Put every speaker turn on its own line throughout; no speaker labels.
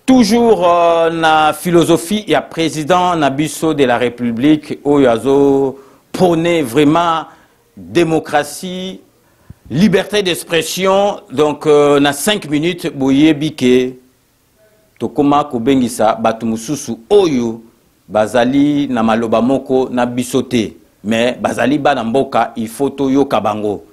Toujours na philosophie et à président Nabiso de la République Oyazo prôner vraiment démocratie, liberté d'expression. Donc na 5 minutes boye bike tokoma kobengisa batumususu oyo bazali na maloba moko na bisote mais bazali bana mboka il faut toyo kabango.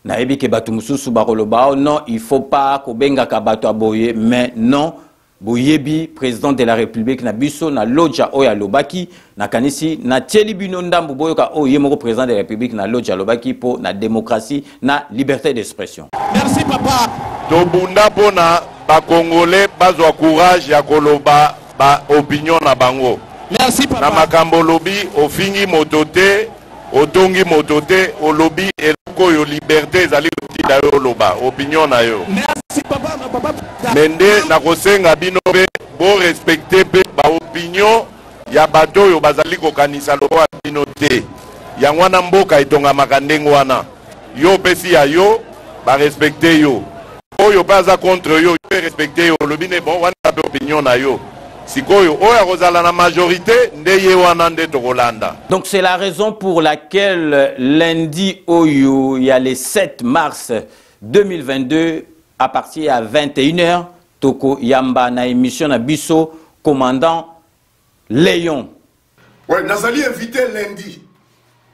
Na ebike batu mususu bakoloba non il faut pas kobenga kabato aboye mais non boyebi président de la République na biso na loja oya lobaki na kanisi na tieli bino ndambu boyoka oye moko président de la République na loja lobaki po na démocratie na liberté d'expression.
Merci papa.
Tobunda pona ba congolais bazwa courage ya koloba ba opinion na bango.
Merci papa.
Na makambo lobi ofingi motote otongi motote olobi eloko yo liberté ezali kotila yo loba opinion na yo.
Merci papa, papa.
Mende na kosenga bino pe bo respecter pe ba opinion ya bato yo bazali kokanisa loba bino te. Yango wana mboka etonga makandengo wana. Yo pesi ya yo ba respecter yo. Oyo baza contre yo yo respecter yo lobi ne bon wana pe opinion na yo.
Donc c'est la raison pour laquelle lundi Oyo, il y a le 7 mars 2022 à partir à 21h Toko Yamba na émission na Bisso commandant Léon.
Ouais, Nazali invité lundi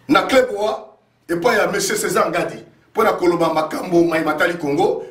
na Kleboa et puis il y a monsieur César Ngadi pour la Koloba Makambo Maïmatali Congo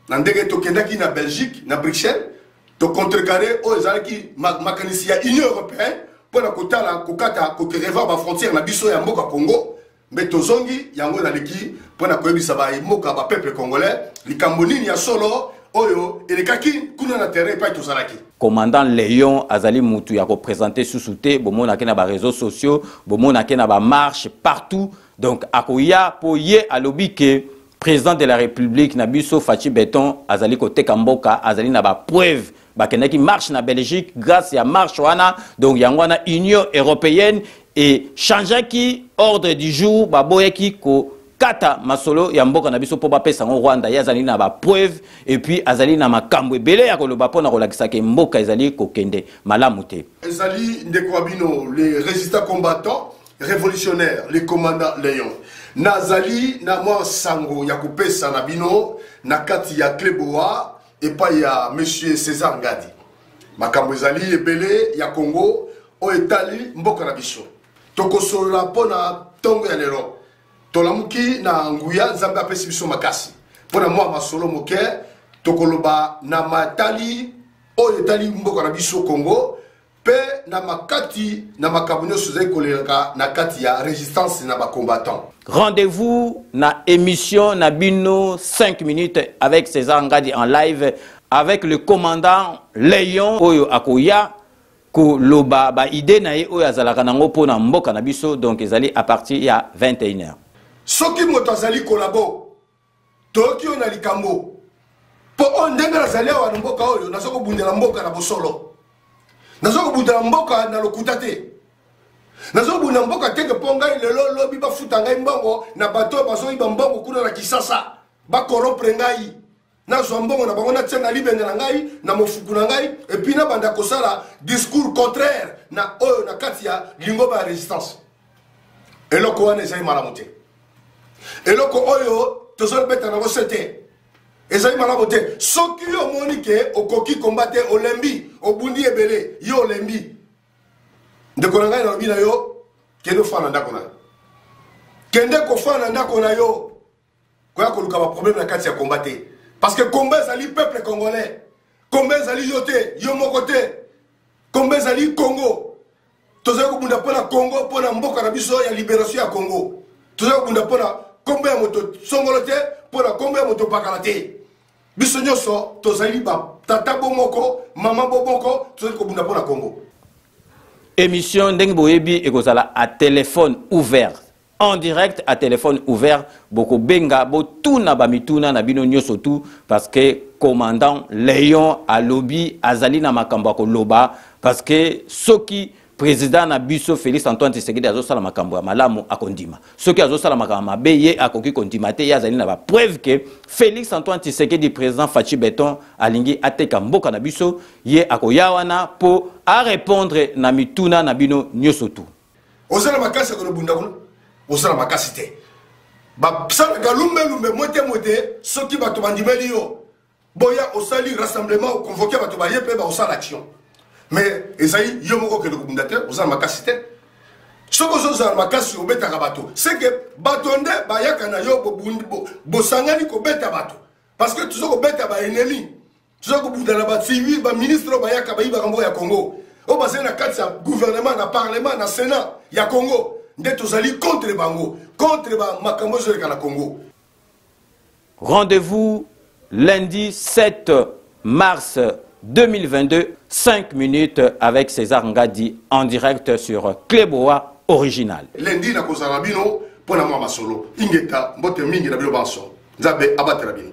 na ndenge tokendaki na Belgique na Bruxelles. To contrecarrer aux gens qui makanisi ya Union européenne pour la kotala kokata kokereva ba frontière na biso ya mboka Congo mais tozongi yango na leki pour na koyebisa ba mboka ba peuple congolais likambo nini ya solo oyo elekaki kuna na terrain pa tozalaki.
Commandant Léon Azali Moutou ya représenter sous-souté bomona ke na ba réseaux sociaux bomona ke na ba marche partout donc akoya po ye alobi ke président de la République Nabiso Fachi Beton Azali kote Kamboka Azali na ba preuve bakena qui marche na Belgique grâce à marche wana donc yangwana Union européenne et changer qui ordre du jour baboye qui ko kata masolo ya mboka na biso po ba pesa ngo Rwanda ya azali na ba preuve et puis azali na makambo ebele ya koloba pona kolakisa ke mboka ezali kokende malamu te.
Ezali ndeko bino les résistants combattants révolutionnaires les commandants Léon nazali na mwa sango ya kopesa na bino na kati ya Kleboa et pas il y a monsieur César Ngadi. Makambo ezali ebele ya Congo o etali mboka na biso. Tokosola pona tongo ya lelo. Tolamuki na nguya nzambe apesi biso makasi. Pona mwa masolo moke tokoloba na matali o etali mboka na biso Congo pe na makati na makambo nyonso ezali koleka na kati ya résistance na ba combattants.
Rendez-vous na émission Nabino 5 minutes avec César Ngadi en live avec le commandant Léon Oyo Akoya ko loba ba idée na ye oyo azalaka nango pona mboka na biso donc ezali à partir ya 21h.
Soki moto azali kolabo toki ona likambo po on ndenge azali wa mboka oyo nazoko bundela mboka na bosolo nazoko bundela mboka na lokuta te. Nazo buna mboka teke ponga lelo lobi ba futa ngai mbongo na bato bazo iba mbongo kuna na Kisasa ba corrompre ngai nazo mbongo na bango na tsenga libenge na ngai na mofuku na ngai et puis na banda kosala discours contraire na oyo na kati ya lingo ba résistance eloko wana ezali malamu te eloko oyo tozoli beta nango sete ezali malamu te soki yo moni ke okoki combattre olembi obundi ebele yo olembi ndeko na ngai na lobi na yo kende ofana ndako na yo kende kofana ndako na yo koya koluka ba problème na kati ya combat te parce que combat ezali peuple congolais combat ezali yo te yo moko te combat ezali Congo tozali kobunda mpona Congo mpona mboka na biso ya libération ya Congo tozali kobunda mpona kombo ya moto songolo te mpona kombo ya moto pakala te biso nyonso tozali ba tata bo moko mama bo moko tozali kobunda mpona Congo.
Émission Ndenge Boyebi ekozala à téléphone ouvert en direct à téléphone ouvert boko benga bo tuna ba mituna na bino nyoso tout parce que commandant Léon a lobby azali na makambo ko loba parce que soki président Nabiso Félix Antoine Tshisekedi azosala makambo ya malamu akondima. Soki azosala makambo mabe ye akoki kondima te yazali na ba preuve que Félix Antoine Tshisekedi président Fachi Beton alingi ateka mboka na biso ye akoyawana po a répondre na mituna na bino nyoso tu.
Osala makasi ko bunda ko osala makasi te. Ba sala galumbe lumbe mote soki bato bandimeli yo. Boya osali rassemblement convoquer bato ba yepe ba osala action. Mais Esaïe, yomoko ke le bundate, osala makasi te. Soko osala makasi obeta ka bato. C'est que batonde ba yakana yo bo sangani ko beta bato. Parce que tu soko beta ba ennemi. Tu soko bunda na ba civil ba ministre ba yaka ba iba kambo ya Congo. O basé na kati ya gouvernement na parlement na sénat ya Congo. Nde tozali contre bango, contre ba makambo zo na Congo.
Rendez-vous lundi 7 mars 2022, 5 minutes avec César Ngadi en direct sur Cléboa Original.
Lundi na kozala bino pona mwa masolo. Ingeta mbote mingi na bino banso. Nzabe abatela bino.